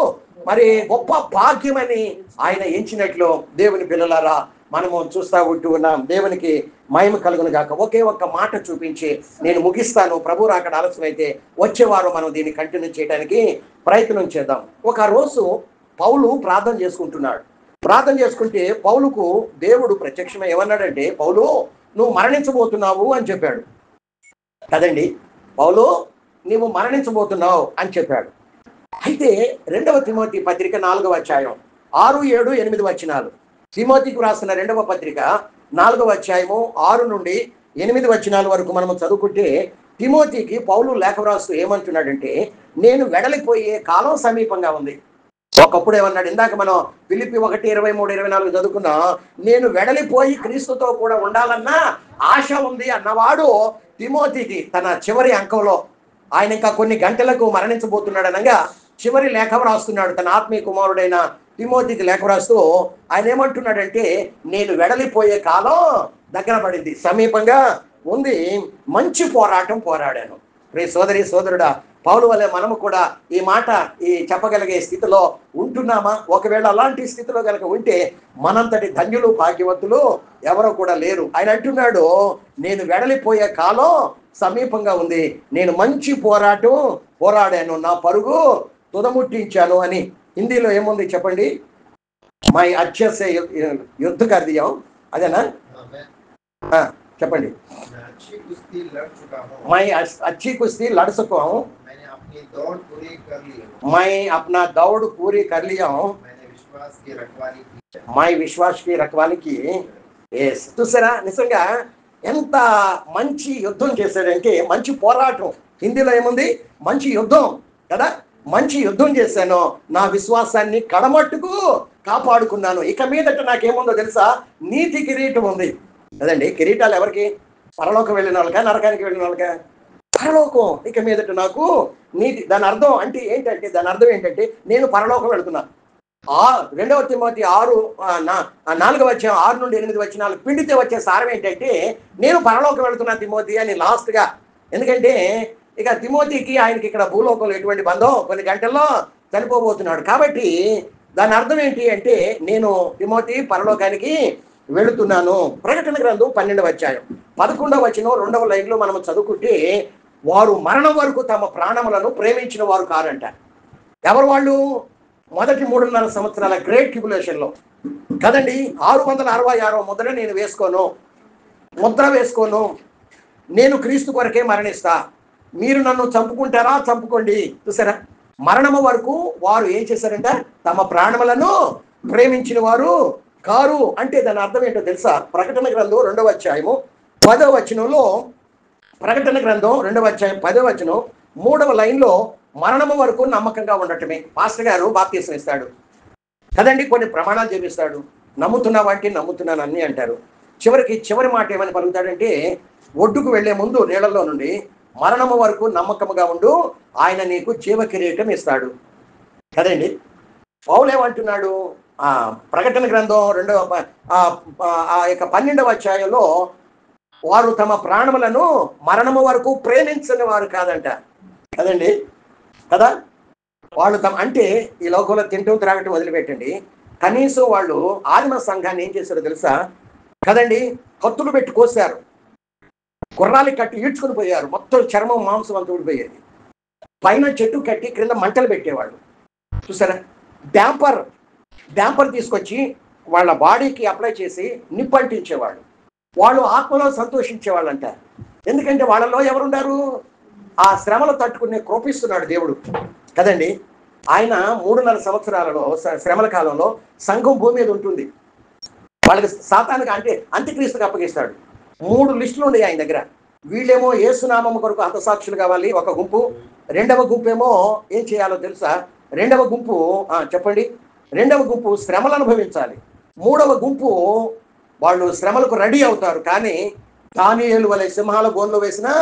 మరి గొప్ప భాగ్యమని ఆయన ఎంచినట్లు దేవుని పిల్లలారా మనము చూస్తూ ఉంటూ ఉన్నాం. దేవునికి మహిమ కలుగును గాక. ఒకే ఒక్క మాట చూపించి నేను ముగిస్తాను. ప్రభు రాకడ ఆలస్యమైతే వచ్చేవారు మనం దీన్ని కంటిన్యూ చేయడానికి ప్రయత్నం చేద్దాం. ఒక రోజు పౌలు ప్రార్థన చేసుకుంటున్నాడు. ప్రార్థన చేసుకుంటే పౌలుకు దేవుడు ప్రత్యక్షమై ఏమన్నాడంటే, పౌలు నువ్వు మరణించబోతున్నావు అని చెప్పాడు కదండి. పౌలు నీవు మరణించబోతున్నావు అని చెప్పాడు. అయితే 2వ తిమోతి పత్రిక 4వ అధ్యాయం 6, 7, 8 వచనాలు. తిమోతికి రాసిన 2వ పత్రిక 4వ అధ్యాయము 6 నుండి 8 వచనాల వరకు మనము చదువుకుంటే, తిమోతికి పౌలు లేఖ వ్రాస్తూ ఏమంటున్నాడంటే, నేను వెడలిపోయే కాలం సమీపంగా ఉంది. ఒకప్పుడు ఏమన్నాడు? ఇందాక మనం ఫిలిప్పీ 1:23-24 చదువుకున్నా, నేను వెడలిపోయి క్రీస్తుతో కూడా ఉండాలన్న ఆశ ఉంది అన్నవాడు తిమోతికి తన చివరి అంకంలో, ఆయన ఇంకా కొన్ని గంటలకు మరణించబోతున్నాడు అనగా చివరి లేఖ వ్రాస్తున్నాడు. తన ఆత్మీయ కుమారుడైన తిమోతికి లేఖ వ్రాస్తూ ఆయన ఏమంటున్నాడంటే, నేను వెడలిపోయే కాలం దగ్గర పడింది, సమీపంగా ఉంది, మంచి పోరాటం పోరాడాను. రే సోదరి సోదరుడా, పౌలు వలె మనము కూడా ఈ మాట చెప్పగలిగే స్థితిలో ఉంటున్నామా? ఒకవేళ అలాంటి స్థితిలో కనుక ఉంటే మనంతటి ధన్యులు, భాగ్యవంతులు ఎవరో కూడా లేరు. ఆయన అంటున్నాడు, నేను వెడలిపోయే కాలం సమీపంగా ఉంది, నేను మంచి పోరాటం పోరాడాను, నా పరుగు తుదముట్టించాను అని. హిందీలో ఏముంది చెప్పండి? మై అచ్చే యుద్ధ కార్యం, అదేనా? చెప్పండి. मैं अच्छी कुश्ती लड़ चुका हूँ, मैं अपना दौड़ पूरी कर लिया हूँ, मैं विश्वास की रखवाली की. చూసారా? నిజంగా ఎంత మంచి యుద్ధం చేశాడంటే, మంచి పోరాటం. హిందీలో ఏముంది? మంచి యుద్ధం కదా. మంచి యుద్ధం చేశాను, నా విశ్వాసాన్ని కడమట్టుకు కాపాడుకున్నాను. ఇక మీదట నాకేముందో తెలుసా? నీతి కిరీటం ఉంది కదండి. కిరీటాలు ఎవరికి? పరలోకం వెళ్ళిన వాళ్ళకా, నరకానికి వెళ్ళిన వాళ్ళకా? పరలోకం. ఇక మీదట నాకు నీతి. దాని అర్థం అంటే ఏంటంటే, నేను పరలోకం వెళుతున్నా. 2వ తిమోతి 4వ అధ్యాయం 6 నుండి 8 వచనాలు పిండితే వచ్చే సారం ఏంటంటే, నేను పరలోకం వెళుతున్నా తిమోతి అని లాస్ట్గా. ఎందుకంటే ఇక తిమోతికి ఆయనకి ఇక్కడ భూలోకంలో ఎటువంటి బంధం, కొన్ని గంటల్లో చనిపోబోతున్నాడు. కాబట్టి దాని అర్థం ఏంటి అంటే, నేను తిమోతి పరలోకానికి వెళుతున్నాను. ప్రకటన గ్రంథం 12వ అధ్యాయం 11వ వచనం 2వ లైన్లో మనం చదువుకుంటే, వారు మరణం వరకు తమ ప్రాణములను ప్రేమించిన వారు కారంట. ఎవరు వాళ్ళు? మొదటి 3.5 సంవత్సరాల గ్రేట్ ట్రిబ్యులేషన్లో కదండి. 666 ముద్ర నేను ముద్ర వేసుకోను, నేను క్రీస్తు కొరకే మరణిస్తా, మీరు నన్ను చంపుకుంటారా చంపుకోండి. చూసారా, మరణము వరకు వారు ఏం చేశారంట? తమ ప్రాణములను ప్రేమించిన వారు కారు. అంటే దాని అర్థం ఏంటో తెలుసా? ప్రకటన గ్రంథం 2వ అధ్యాయము 10వ వచనంలో, ప్రకటన గ్రంథం 2వ అధ్యాయం 10వ వచనం 3వ లైన్లో, మరణము వరకు నమ్మకంగా ఉండటమే. పాస్టర్ గారు బాప్తీసం ఇస్తాడు కదండి, కొన్ని ప్రమాణాలు చేపిస్తాడు, నమ్ముతున్నావంటే నమ్ముతున్నాను అన్నీ అంటారు. చివరి మాట ఏమని పలుకుతాడంటే, ఒడ్డుకు వెళ్లే ముందు నీళ్లలో నుండి మరణము వరకు నమ్మకముగా ఉండు, ఆయన నీకు జీవ కిరీటం ఇస్తాడు కదండి. పౌలు ఏమంటున్నాడు? ప్రకటన గ్రంథం 12వ అధ్యాయంలో, వారు తమ ప్రాణములను మరణము వరకు ప్రేమించని వారు కాదంట కదండి. కదా, వాళ్ళు అంటే ఈ లోకంలో తింటూ త్రాగటం వదిలిపెట్టండి, కనీసం వాళ్ళు ఆదిమ సంఘాన్ని ఏం చేశారో తెలుసా కదండి? కత్తులు పెట్టి కోసారు, గుర్రాలు కట్టి ఈడ్చుకుని పోయారు, మొత్తం చర్మం మాంసం అంతా ఊడిపోయేది. పైన చెట్టు కట్టి క్రింద మంటలు పెట్టేవాళ్ళు. చూసారా, డ్యాంపర్ తీసుకొచ్చి వాళ్ళ బాడీకి అప్లై చేసి నిప్పంటించేవాళ్ళు. వాళ్ళు ఆత్మలో సంతోషించేవాళ్ళు అంట. ఎందుకంటే వాళ్ళలో ఎవరున్నారు? ఆ శ్రమలు తట్టుకునే కృపిస్తున్నాడు దేవుడు కదండి. ఆయన 3.5 సంవత్సరాలలో శ్రమల కాలంలో సంఘం భూమి మీద ఉంటుంది. వాళ్ళకి సాతానుగా అంటే అంత్యక్రీస్తుకి అప్పగిస్తాడు. 3 లిస్టులు ఉన్నాయి ఆయన దగ్గర. వీళ్ళేమో యేసునామం కొరకు హతసాక్షులు కావాలి ఒక గుంపు. రెండవ గుంపు ఏమో ఏం చేయాలో తెలుసా? రెండవ గుంపు చెప్పండి. రెండవ గుంపు శ్రమలు అనుభవించాలి. మూడవ గుంపు వాళ్ళు శ్రమలకు రెడీ అవుతారు, కానీ దానియేలు వలె సింహాల బోన్లో వేసినా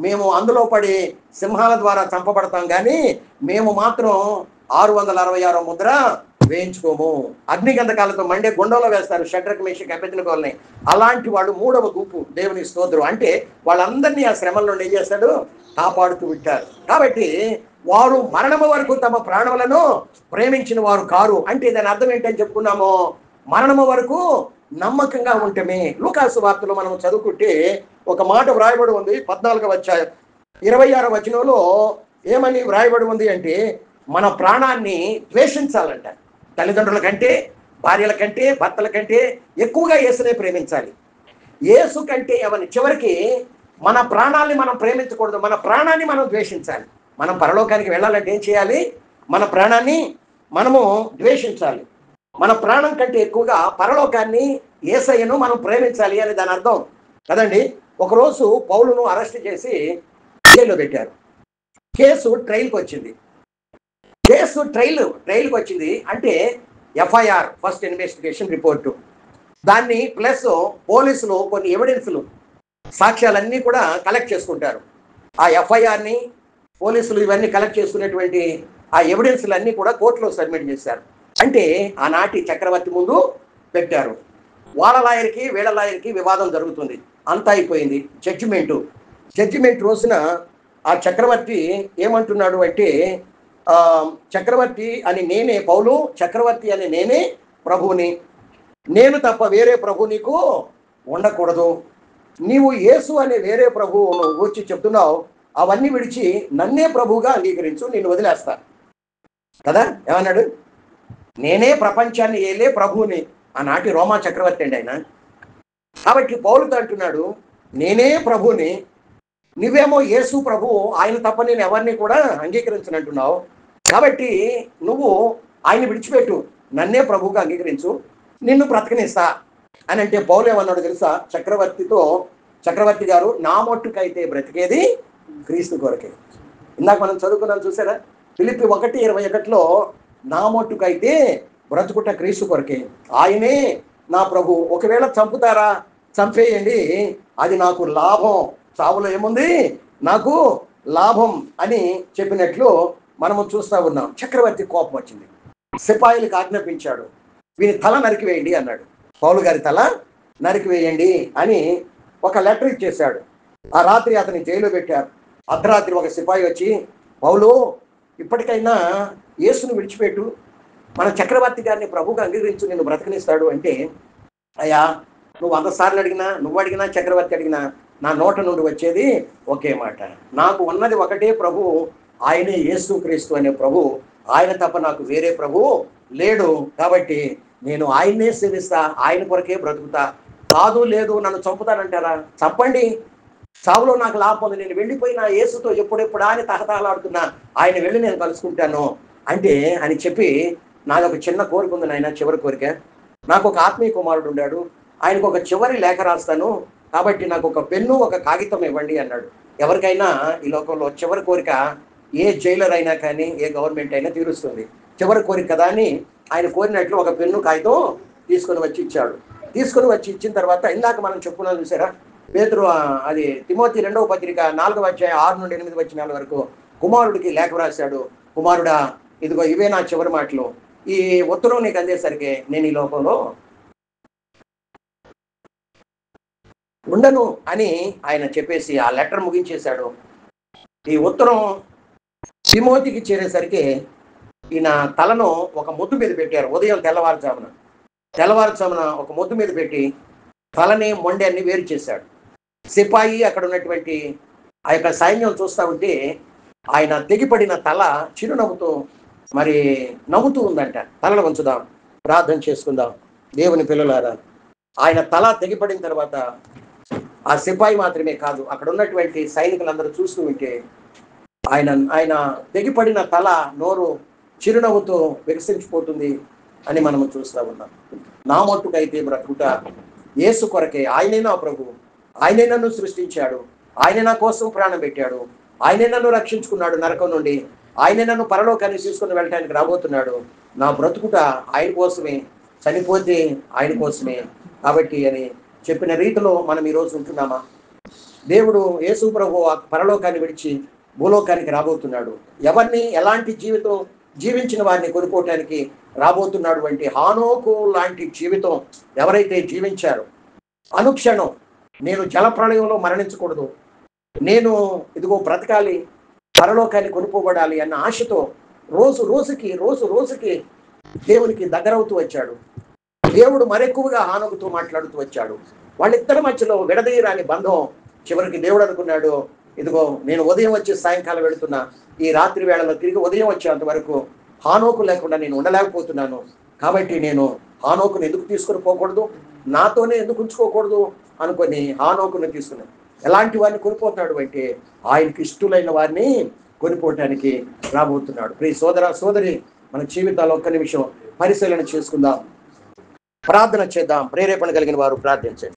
మేము అందులో పడి సింహాల ద్వారా చంపబడతాం, కానీ మేము మాత్రం 666 ముద్ర వేయించుకోము. అగ్నిగంధకాలతో మండే గుండంలో వేస్తారు షడ్రక్ మేషక్ అబేద్నెగోల్ని. అలాంటి వాళ్ళు మూడవ గుంపు. దేవుని స్తోత్రం. అంటే వాళ్ళందరినీ ఆ శ్రమల నుండి ఏం చేస్తాడు? కాపాడుతూ విట్టారు. కాబట్టి వారు మరణము వరకు తమ ప్రాణములను ప్రేమించిన వారు కారు. అంటే దాని అర్థం ఏంటని చెప్పుకున్నాము? మరణము వరకు నమ్మకంగా ఉంటమే. లూకాసు వార్తలో మనం చదువుకుంటే ఒక మాట వ్రాయబడి ఉంది 14వ అధ్యాయం 26వ వచనంలో. ఏమని వ్రాయబడి ఉంది అంటే, మన ప్రాణాన్ని ద్వేషించాలంట. తల్లిదండ్రుల కంటే, భార్యల కంటే, భర్తల కంటే ఎక్కువగా యేసునే ప్రేమించాలి. యేసు కంటే ఏమని చివరికి మన ప్రాణాన్ని మనం ప్రేమించకూడదు, మన ప్రాణాన్ని మనం ద్వేషించాలి. మనం పరలోకానికి వెళ్ళాలంటే ఏం చేయాలి? మన ప్రాణాన్ని మనము ద్వేషించాలి. మన ప్రాణం కంటే ఎక్కువగా పరలోకాన్ని, యేసయ్యను మనం ప్రేమించాలి అని దాని అర్థం కదండి. ఒకరోజు పౌలును అరెస్ట్ చేసి జైల్లో పెట్టారు. కేసు ట్రైల్కి వచ్చింది. ట్రైల్కి వచ్చింది అంటే ఎఫ్ఐఆర్, ఫస్ట్ ఇన్వెస్టిగేషన్ రిపోర్టు. దాన్ని ప్లస్ పోలీసులు కొన్ని ఎవిడెన్స్లు, సాక్ష్యాలన్నీ కూడా కలెక్ట్ చేసుకుంటారు. ఆ ఎఫ్ఐఆర్ని పోలీసులు ఇవన్నీ కలెక్ట్ చేసుకునేటువంటి ఆ ఎవిడెన్స్లు అన్నీ కూడా కోర్టులో సబ్మిట్ చేశారు. అంటే ఆనాటి చక్రవర్తి ముందు పెట్టారు. వాళ్ళ లాయర్కి వీళ్ళ లాయర్కి వివాదం జరుగుతుంది. అంతా అయిపోయింది. జడ్జిమెంట్ రోజున ఆ చక్రవర్తి ఏమంటున్నాడు అంటే, చక్రవర్తి అని నేనే, పౌలు చక్రవర్తి అని నేనే ప్రభువుని, నేను తప్ప వేరే ప్రభు నీకు ఉండకూడదు. నీవు యేసు అనే వేరే ప్రభువును వచ్చి చెప్తున్నావు, అవన్నీ విడిచి నన్నే ప్రభువుగా అంగీకరించు, నిన్ను వదిలేస్తా కదా. ఏమన్నాడు? నేనే ప్రపంచాన్ని ఏలే ప్రభువుని. ఆనాటి రోమా చక్రవర్తి అండి ఆయన. కాబట్టి పౌలుతో అంటున్నాడు, నేనే ప్రభువుని, నువ్వేమో యేసు ప్రభువు, ఆయన తప్ప నేను ఎవరిని కూడా అంగీకరించనంటున్నావు. కాబట్టి నువ్వు ఆయన విడిచిపెట్టు, నన్నే ప్రభువుగా అంగీకరించు, నిన్ను బ్రతకనిస్తా అని అంటే పౌలు ఏమన్నాడు తెలుసా? చక్రవర్తి గారు, నా మట్టుకైతే బ్రతికేది క్రీస్తు కొరకే. ఇందాక మనం చదువుకున్నాం చూసారా, ఫిలిప్పీ 1:21లో, నా మట్టుకైతే బ్రతుకుట క్రీస్తు కొరకే, ఆయనే నా ప్రభు. ఒకవేళ చంపుతారా, చంపేయండి, అది నాకు లాభం, చావులో ఏముంది నాకు లాభం అని చెప్పినట్లు మనము చూస్తూ ఉన్నాం. చక్రవర్తి కోపం వచ్చింది, సిపాయిలకు ఆజ్ఞాపించాడు, వీని తల నరికివేయండి అన్నాడు. పౌలు గారి తల నరికివేయండి అని ఒక లెటర్ ఇచ్చేశాడు. ఆ రాత్రి అతని జైల్లో పెట్టారు. అర్ధరాత్రి ఒక సిపాయి వచ్చి, పౌలు ఇప్పటికైనా యేసును విడిచిపెట్టు, మన చక్రవర్తి గారిని ప్రభువుగా అంగీకరించు, నిన్ను బ్రతకనిస్తాడు అంటే అయ్యా, నువ్వు 100 సార్లు అడిగినా, నువ్వు అడిగినా, చక్రవర్తి అడిగినా నా నోట నుండి వచ్చేది ఒకే మాట. నాకు ఉన్నది ఒకటే ప్రభు, ఆయనే యేసుక్రీస్తు అనే ప్రభు. ఆయన తప్ప నాకు వేరే ప్రభు లేడు. కాబట్టి నేను ఆయన్నే సేవిస్తా, ఆయన కొరకే బ్రతుకుతా. కాదు లేదు నన్ను చంపుతానంటారా? చంపండి, చావులో నాకు లాభం ఉంది. నేను వెళ్ళిపోయిన యేసుతో ఎప్పుడెప్పుడా అని తహతహలాడుతున్నా. ఆయన వెళ్ళి నేను కలుసుకుంటాను అంటే అని చెప్పి, నాది ఒక చిన్న కోరిక ఉంది నాయన, చివరి కోరిక. నాకు ఒక ఆత్మీయ కుమారుడు ఉన్నాడు, ఆయనకు ఒక చివరి లేఖ రాస్తాను, కాబట్టి నాకు ఒక పెన్ను ఒక కాగితం ఇవ్వండి అన్నాడు. ఎవరికైనా ఈ లోకంలో చివరి కోరిక ఏ జైలర్ అయినా కానీ, ఏ గవర్నమెంట్ అయినా తీరుస్తుంది. చివరి కోరిక కదా అని ఆయన కోరినట్లు ఒక పెన్ను కాగితం తీసుకొని వచ్చి ఇచ్చాడు. తీసుకొని వచ్చి ఇచ్చిన తర్వాత ఇందాక మనం చెప్పుకున్నాం చూసారా, పేతురు అది తిమోతి 2వ పత్రిక 4వ అధ్యాయం 6 నుండి 8 వచనాల వరకు కుమారుడికి లేఖ రాశాడు. కుమారుడా, ఇదిగో ఇవే నా చివరి మాటలు. ఈ ఉత్తరం నీకు అందేసరికి నేను ఈ లోకంలో ఉండను అని ఆయన చెప్పేసి ఆ లెటర్ ముగించేశాడు. ఈ ఉత్తరం తిమోతికి చేరేసరికి ఈయన తలను ఒక మొద్దు మీద పెట్టారు. ఉదయం తెల్లవారుజామున ఒక మొద్దు మీద పెట్టి తలని మొండెన్ని వేరు చేశాడు. సిపాయి అక్కడ ఉన్నటువంటి ఆ యొక్క సైన్యం చూస్తూ ఉంటే ఆయన తెగిపడిన తల చిరునవ్వుతో మరి నవ్వుతూ ఉందంట. తలను ఉంచుదాం, ప్రార్థన చేసుకుందాం. దేవుని పిల్లలారా, ఆయన తల తెగిపడిన తర్వాత ఆ సిపాయి మాత్రమే కాదు, అక్కడ ఉన్నటువంటి సైనికులందరూ చూస్తూ ఉంటే ఆయన ఆయన తెగిపడిన తల నోరు చిరునవ్వుతో వికసించిపోతుంది అని మనము చూస్తూ ఉన్నాం. నా మట్టుకైతే బ్రతుకుట యేసు కొరకే. ఆయనే నా ప్రభు, ఆయనే నన్ను సృష్టించాడు, ఆయనే నా కోసం ప్రాణం పెట్టాడు, ఆయనే నన్ను రక్షించుకున్నాడు నరకం నుండి, ఆయనే నన్ను పరలోకాన్ని తీసుకుని వెళ్ళడానికి రాబోతున్నాడు. నా బ్రతుకుట ఆయన కోసమే, చనిపోతే ఆయన కోసమే. కాబట్టి అని చెప్పిన రీతిలో మనం ఈరోజు ఉంటున్నామా? దేవుడు యేసు ప్రభు పరలోకాన్ని విడిచి భూలోకానికి రాబోతున్నాడు. ఎవరిని, ఎలాంటి జీవితం జీవించిన వారిని కొనుక్కోవటానికి రాబోతున్నాడు అంటే, హానోకు లాంటి జీవితం ఎవరైతే జీవించారో, అనుక్షణం నేను జలప్రళయంలో మరణించకూడదు, నేను ఇదిగో బ్రతకాలి, పరలోకాన్ని కొనుక్కోబడాలి అన్న ఆశతో రోజు రోజుకి దేవునికి దగ్గరవుతూ వచ్చాడు. దేవుడు మరెక్కువగా హానోకుతో మాట్లాడుతూ వచ్చాడు. వాళ్ళిద్దరి మధ్యలో విడదీయరాని బంధం. చివరికి దేవుడు అనుకున్నాడు, ఇదిగో నేను ఉదయం వచ్చి సాయంకాలం వెళుతున్నా, ఈ రాత్రి వేళలో తిరిగి ఉదయం వచ్చేంత వరకు హానోకు లేకుండా నేను ఉండలేకపోతున్నాను. కాబట్టి నేను హానోకును ఎందుకు తీసుకుని పోకూడదు, నాతోనే ఎందుకు ఉంచుకోకూడదు అనుకొని హానోకును తీసుకున్నాను. ఎలాంటి వారిని కొనిపోతున్నాడు అంటే, ఆయనకి ఇష్టలైన వారిని కొనిపోవటానికి రాబోతున్నాడు. ప్రియ సోదర సోదరి, మన జీవితాల్లో ఒక్క నిమిషం పరిశీలన చేసుకుందాం, ప్రార్థన చేద్దాం. ప్రేరేపణ కలిగిన వారు ప్రార్థించండి.